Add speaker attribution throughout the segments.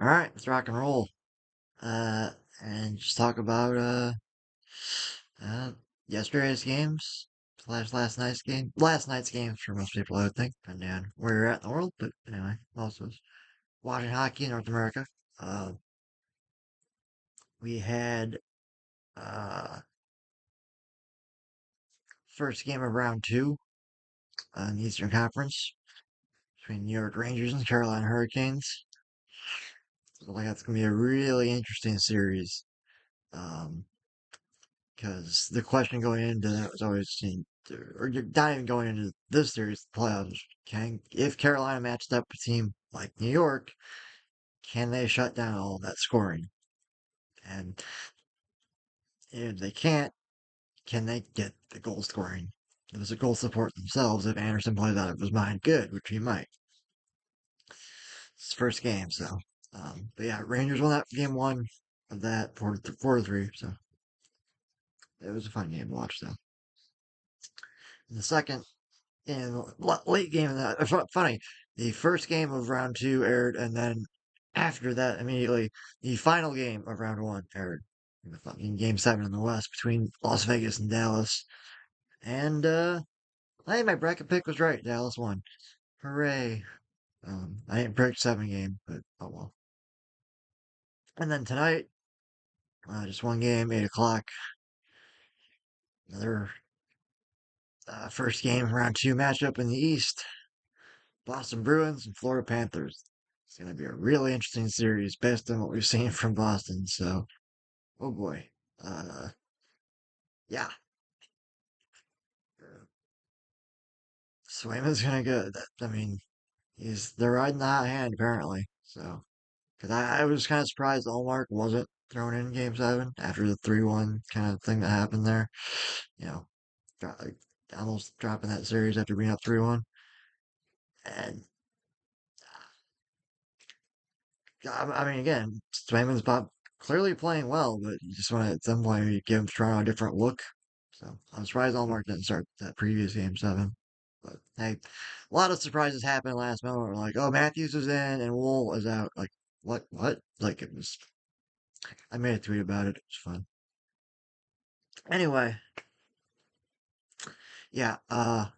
Speaker 1: All right, let's rock and roll. Uh, and just talk about uh yesterday's games, last night's games for most people, I would think, depending on where you're at in the world. But anyway, most of us watching hockey in North America. Uh, we had uh first game of round two in the Eastern Conference between New York Rangers and Carolina Hurricanes. So like that's gonna be a really interesting series. Um, because the question going into that was always seen, or you're not even going into this series, the playoffs. If Carolina matched up with a team like New York, can they shut down all that scoring? And if they can't, can they get the goal scoring? There's a goal support themselves if Anderson plays out of his mind good, which he might. It's his first game, so. But yeah, Rangers won that game one of that 4-3, so it was a fun game to watch, though. In the second, in late game of that. Funny, the first game of round two aired, and then after that, immediately the final game of round one aired. In the fucking game seven in the West between Las Vegas and Dallas. And I think my bracket pick was right. Dallas won. Hooray! I didn't predict seven game, but oh well. And then tonight, just one game, 8 o'clock. Another first game round two matchup in the East. Boston Bruins and Florida Panthers. It's going to be a really interesting series based on what we've seen from Boston. So, oh boy. Uh, yeah. Swayman's going to go. I mean, they're riding the hot hand apparently. So, because I was kind of surprised Allmark wasn't thrown in game seven after the 3-1 kind of thing that happened there. You know, like, almost dropping that series after being up 3-1. And I mean, again, Swayman's clearly playing well, but you just want to at some point maybe give Toronto a different look. So I'm surprised Allmark didn't start that previous game seven. But hey, a lot of surprises happened last moment. We're like, oh, Matthews is in and Wool is out. Like, what? What? Like, it was. I made a tweet about it. It was fun. Anyway, yeah. I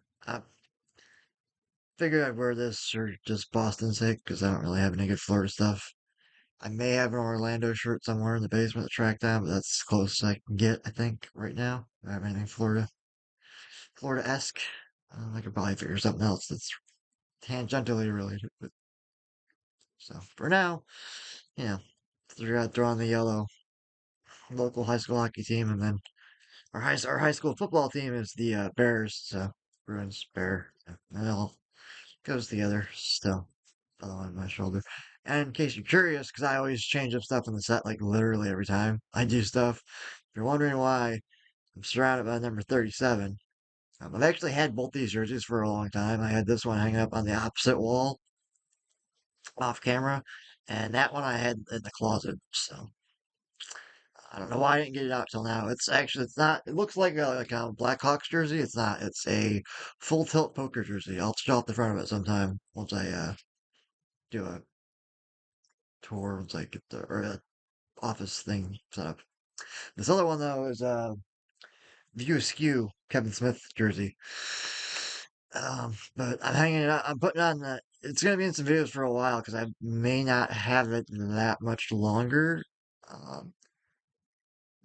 Speaker 1: figured I'd wear this for just Boston's sake because I don't really have any good Florida stuff. I may have an Orlando shirt somewhere in the basement to track down, but that's as close as I can get, I think, right now. I don't have anything Florida-esque. I could probably figure something else that's tangentially related. But so for now, you know, throw on the yellow local high school hockey team, and then our high school football team is the Bears. So Bruins, Bear, and it all goes together still. Other one on my shoulder. And in case you're curious, because I always change up stuff in the set, like literally every time I do stuff. If you're wondering why I'm surrounded by number 37, I've actually had both these jerseys for a long time. I had this one hanging up on the opposite wall off camera, and that one I had in the closet. So I don't know why I didn't get it out till now. It's not. It looks like a Blackhawks jersey. It's not. It's a full tilt poker jersey. I'll show off the front of it sometime once I do a tour. Once I get the or a office thing set up. This other one though is View Askew Kevin Smith jersey. But I'm hanging it out. I'm putting on that. It's gonna be in some videos for a while because I may not have it that much longer. Um,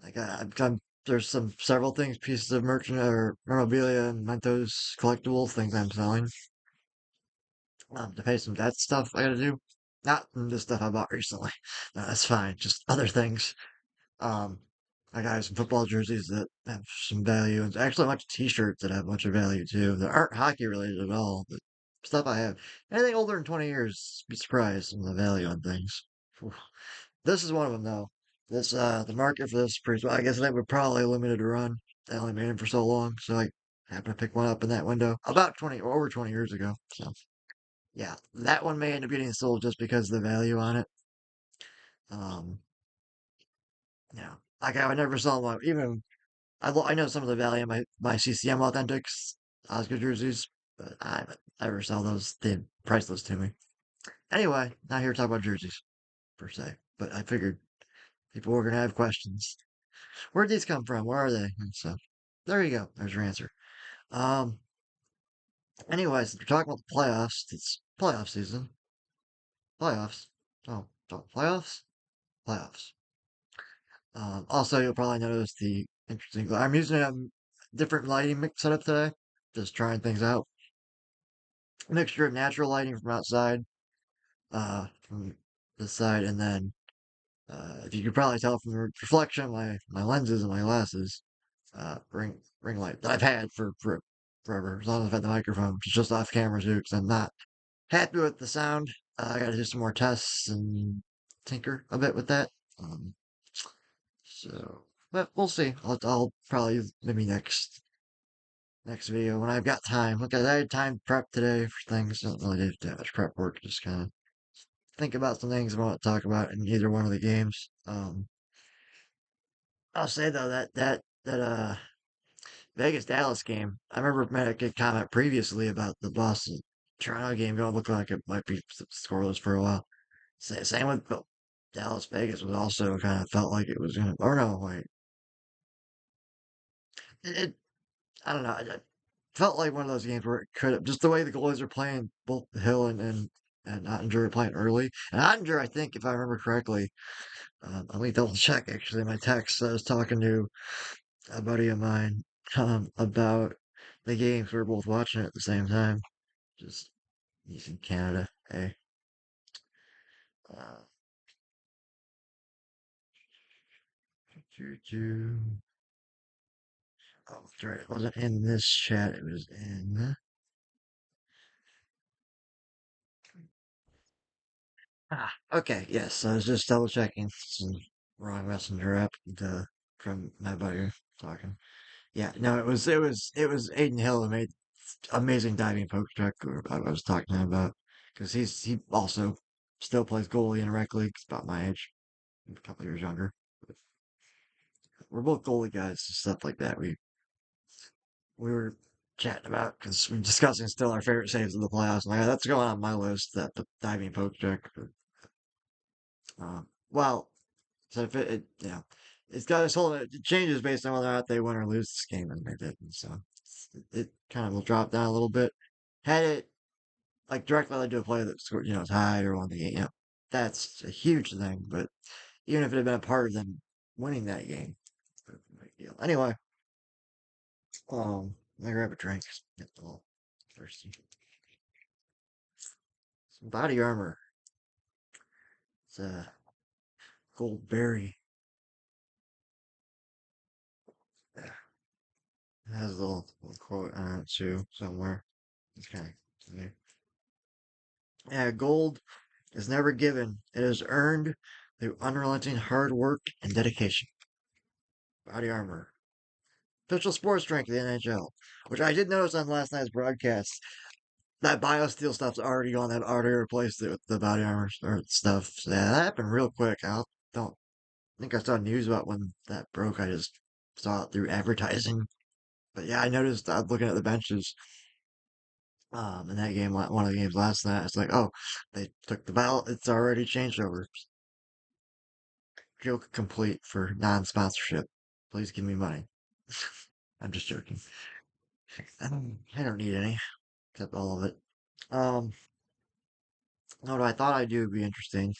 Speaker 1: I've done. There's several things, pieces of merchant or memorabilia and Mentos collectibles, things I'm selling. To pay some debt stuff I gotta do. Not the stuff I bought recently. No, that's fine. Just other things. Um, I got some football jerseys that have some value, and actually a bunch of T-shirts that have a bunch of value too. That aren't hockey related at all, but stuff I have. Anything older than 20 years, be surprised on the value on things. Phew. This is one of them though. The market for this is pretty. Well, I guess they were probably limited to run. They only made them for so long, so I happened to pick one up in that window about 20 or over 20 years ago. So yeah, that one may end up getting sold just because of the value on it. Um, yeah, like I would never sell one even I know some of the value of my CCM Authentics Oscar jerseys, but I never sell those. They're priceless to me. Anyway, not here to talk about jerseys. per se, but I figured people were gonna have questions. Where'd these come from? Where are they? And so there you go. There's your answer. Um, anyways, if you're talking about the playoffs, it's playoff season. Playoffs. Playoffs? Playoffs. Also, you'll probably notice the interesting. I'm using a different lighting mix setup today, just trying things out. A mixture of natural lighting from outside, from this side, and then if you could probably tell from the reflection of my lenses and my glasses, ring light that I've had for forever, as long as I've had the microphone. It's just off camera too, because I'm not happy with the sound. I got to do some more tests and tinker a bit with that. Um, so, but we'll see. I'll probably maybe next video when I've got time. Look, I had time to prep today for things. Don't really do that much prep work. Just kind of think about some things I want to talk about in either one of the games. I'll say though that Vegas Dallas game. I remember made a comment previously about the Boston Toronto game going to look like it might be scoreless for a while. Same with Dallas Vegas was also kind of felt like it was gonna. Or no, wait. It I don't know. It felt like one of those games where it could have just the way the goalies are playing, both Hill and Ottinger are playing early. And Ottinger, I think, if I remember correctly, let me double check. Actually, my text. I was talking to a buddy of mine about the games. We were both watching it at the same time. Just he's in Canada. Hey, uh, oh, that's right. It wasn't in this chat. It was in. Okay. Yes, I was just double checking. Some wrong messenger app from my buddy talking. Yeah, no, it was Aiden Hill who made amazing diving poke check. I was talking to him about because he also still plays goalie in a rec league. He's about my age, a couple years younger. But we're both goalie guys, stuff like that. We were chatting about because we're discussing still our favorite saves of the playoffs. Like that's going on my list. That the diving poke check. Well, so if it's got this whole it changes based on whether or not they win or lose this game, and they didn't. So it kind of will drop down a little bit. Had it like directly led to a play that scored, tied or won the game, that's a huge thing. But even if it had been a part of them winning that game, big deal. Anyway, I grab a drink. Get a little thirsty. Some body armor. It's a gold berry. Yeah, it has a little quote on it too somewhere. It's kind of yeah, gold is never given. It is earned through unrelenting hard work and dedication. Body armor. Official sports drink of the NHL. Which I did notice on last night's broadcast. That BioSteel stuff's already gone. They've already replaced it with the body armor or stuff. So yeah, that happened real quick. I don't think I saw news about when that broke. I just saw it through advertising. But yeah, I noticed I was looking at the benches in that game, one of the games last night. It's like, oh, they took the ballot. It's already changed over. Joke complete for non-sponsorship. Please give me money. I'm just joking. I don't need any, except all of it. Um, what I thought I'd do would be interesting.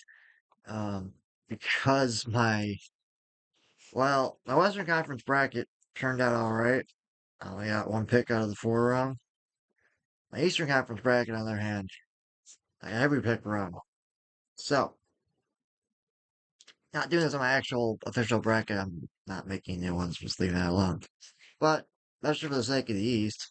Speaker 1: Um, because my Western Conference bracket turned out all right. I only got one pick out of the four round. My Eastern Conference bracket, on the other hand, I got every pick wrong. So, not doing this on my actual official bracket. I'm not making new ones, just leaving that alone. But that's just for the sake of the East.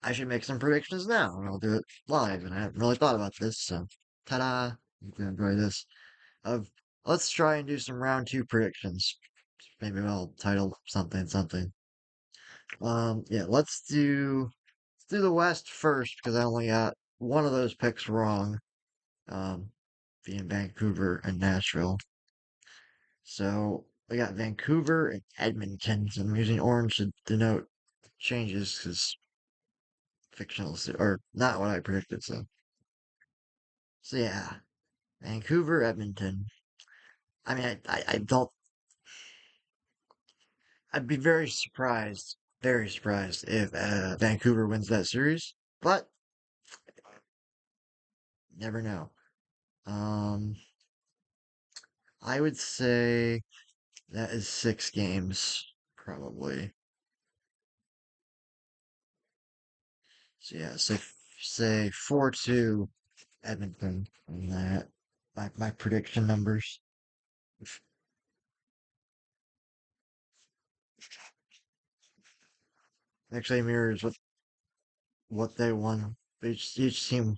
Speaker 1: I should make some predictions now, and I'll do it live. And I haven't really thought about this, so ta-da! You can enjoy this. Of let's try and do some round two predictions. Maybe I'll title something something. Yeah, let's do the West first because I only got one of those picks wrong. Um, being Vancouver and Nashville. So we got Vancouver and Edmonton. So I'm using orange to denote changes because fictional or not what I predicted. So yeah. Vancouver, Edmonton. I mean, I don't. I'd be very surprised if Vancouver wins that series, but never know. Um, I would say that is 6 games, probably. So yeah, say 4-2 Edmonton on that. My prediction numbers. Actually mirrors what they won. Each team.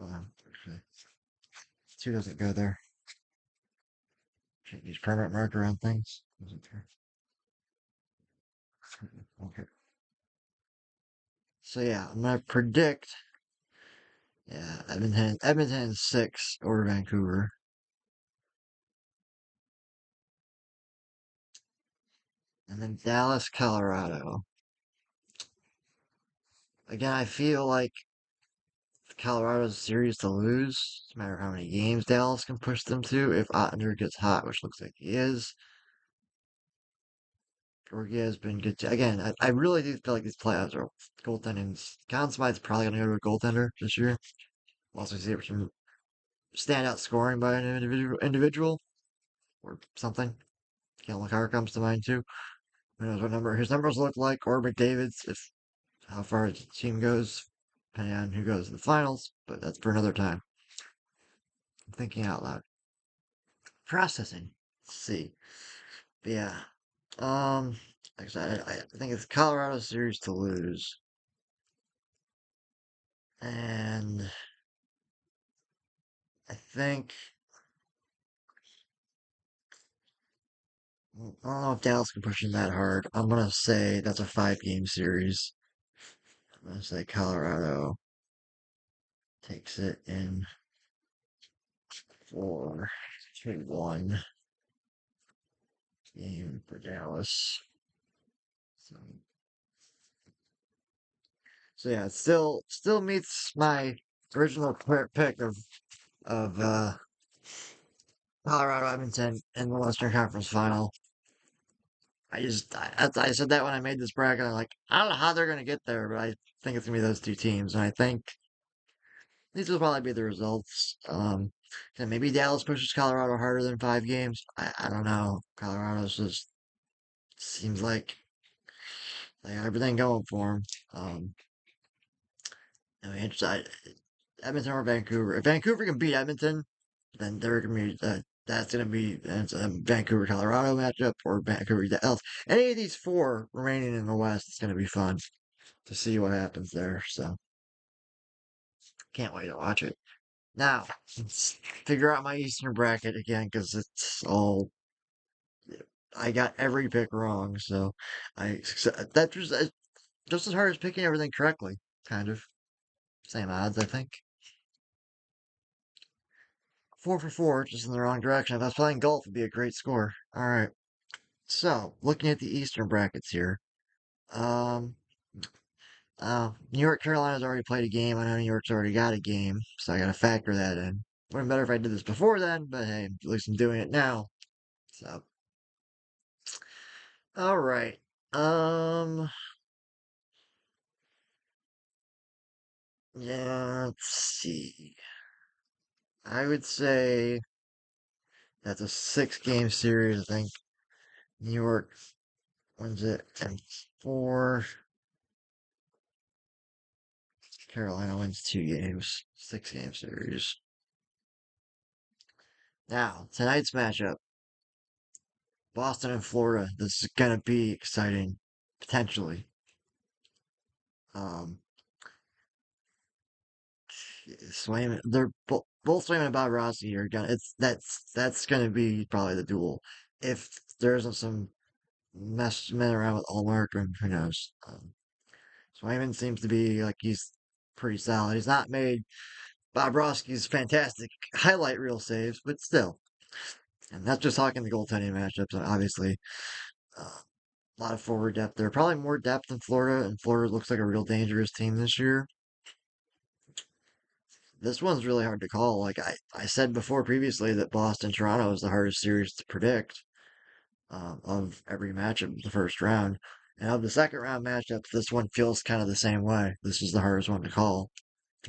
Speaker 1: Actually, 2 doesn't go there. Can't use permanent marker on things. Doesn't care. Okay. So yeah, I'm gonna predict. Yeah, Edmonton 6 over Vancouver, and then Dallas, Colorado. Again, I feel like Colorado's series to lose, no matter how many games Dallas can push them to. If Ottinger gets hot, which looks like he is, Georgia has been good too. Again, I really do feel like these playoffs are goaltending. Conn Smythe's probably going to go to a goaltender this year. We'll also see some standout scoring by an individual or something. Kale McCarr comes to mind too. Who knows what number his numbers look like, or McDavid's if how far the team goes, depending on who goes to the finals. But that's for another time. I'm thinking out loud. Processing. Let's see. But yeah. Like I said, I think it's Colorado series to lose. And I think I don't know if Dallas can push him that hard. I'm gonna say that's a 5 game series. I'm gonna say Colorado takes it in 4-1 game for Dallas. So, so yeah, it still meets my original pick of Colorado Edmonton in the Western Conference Final. I said that when I made this bracket. I'm like, I don't know how they're gonna get there, but I think it's gonna be those 2 teams, and I think these will probably be the results. And maybe Dallas pushes Colorado harder than 5 games. I don't know. Colorado's just seems like they got everything going for them. I mean, Edmonton or Vancouver. If Vancouver can beat Edmonton, then they're gonna be that's gonna be it's a Vancouver Colorado matchup or Vancouver else. Any of these 4 remaining in the West, it's gonna be fun to see what happens there. So can't wait to watch it. Now, let's figure out my Eastern bracket again because it's all I got every pick wrong. So that was just as hard as picking everything correctly. Kind of same odds, I think. 4 for 4, just in the wrong direction. If I was playing golf, it'd be a great score. All right. So looking at the Eastern brackets here. Um, New York, Carolina's already played a game. I know New York's already got a game, so I got to factor that in. Would have been better if I did this before then, but hey, at least I'm doing it now. So, all right. Um, yeah, let's see. I would say that's a 6 game series. I think New York wins it, and 4. Carolina wins 2 games. 6 game series. Now, tonight's matchup. Boston and Florida. This is gonna be exciting, potentially. Um, Swayman, they're both Swayman and Bobrovsky are gonna. That's gonna be probably the duel. If there isn't some messing around with Allmark, who knows? Swayman seems to be like he's pretty solid. He's not made Bobrovsky's fantastic highlight reel saves, but still. And that's just talking the goaltending matchups. Obviously, uh, a lot of forward depth there. Probably more depth in Florida, and Florida looks like a real dangerous team this year. this one's really hard to call. Like I said before previously that Boston Toronto is the hardest series to predict of every matchup of the first round. And of the second round matchups, this one feels kind of the same way. This is the hardest one to call.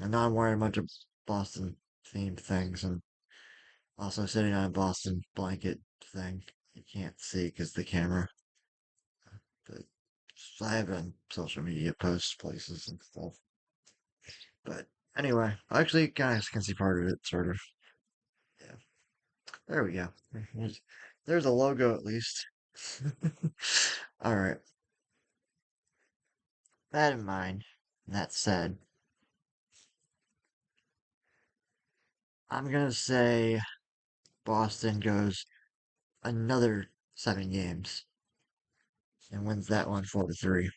Speaker 1: And now I'm wearing a bunch of Boston themed things and also sitting on a Boston blanket thing. You can't see because the camera. But I have it on social media posts, places and stuff. But anyway, I actually kind of can see part of it, sort of. Yeah, there we go. There's a logo at least. All right, that in mind, that said, I'm gonna say Boston goes another 7 games and wins that one 4-3.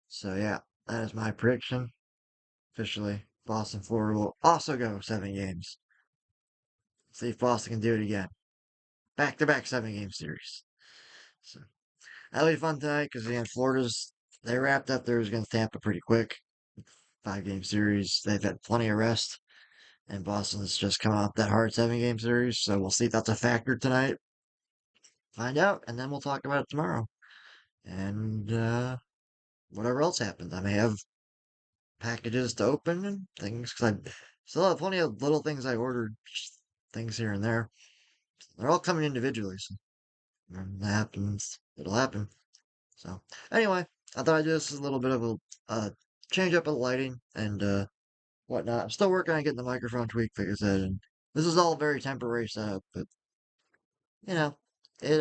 Speaker 1: So yeah, that is my prediction. Officially, Boston Florida will also go 7 games. See if Boston can do it again. Back to back 7 game series. So that'll be fun tonight because again, Florida's they wrapped up theirs against Tampa pretty quick. 5 game series. They've had plenty of rest, and Boston's just come off that hard 7 game series. So we'll see if that's a factor tonight. Find out, and then we'll talk about it tomorrow. And whatever else happens, I may have packages to open and things because I still have plenty of little things I ordered, things here and there. They're all coming individually, so when that happens, it'll happen. So anyway, I thought I'd do this as a little bit of a change up of the lighting and whatnot. I'm still working on getting the microphone tweaked, like I said, and this is all very temporary setup, but you know, it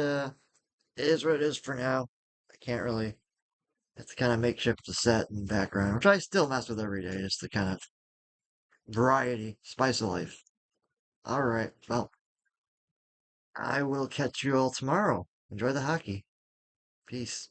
Speaker 1: it is what it is for now. I can't really it's kind of makeshift the set and background, which I still mess with every day, just the kind of variety, spice of life. All right, well, I will catch you all tomorrow. Enjoy the hockey. Peace.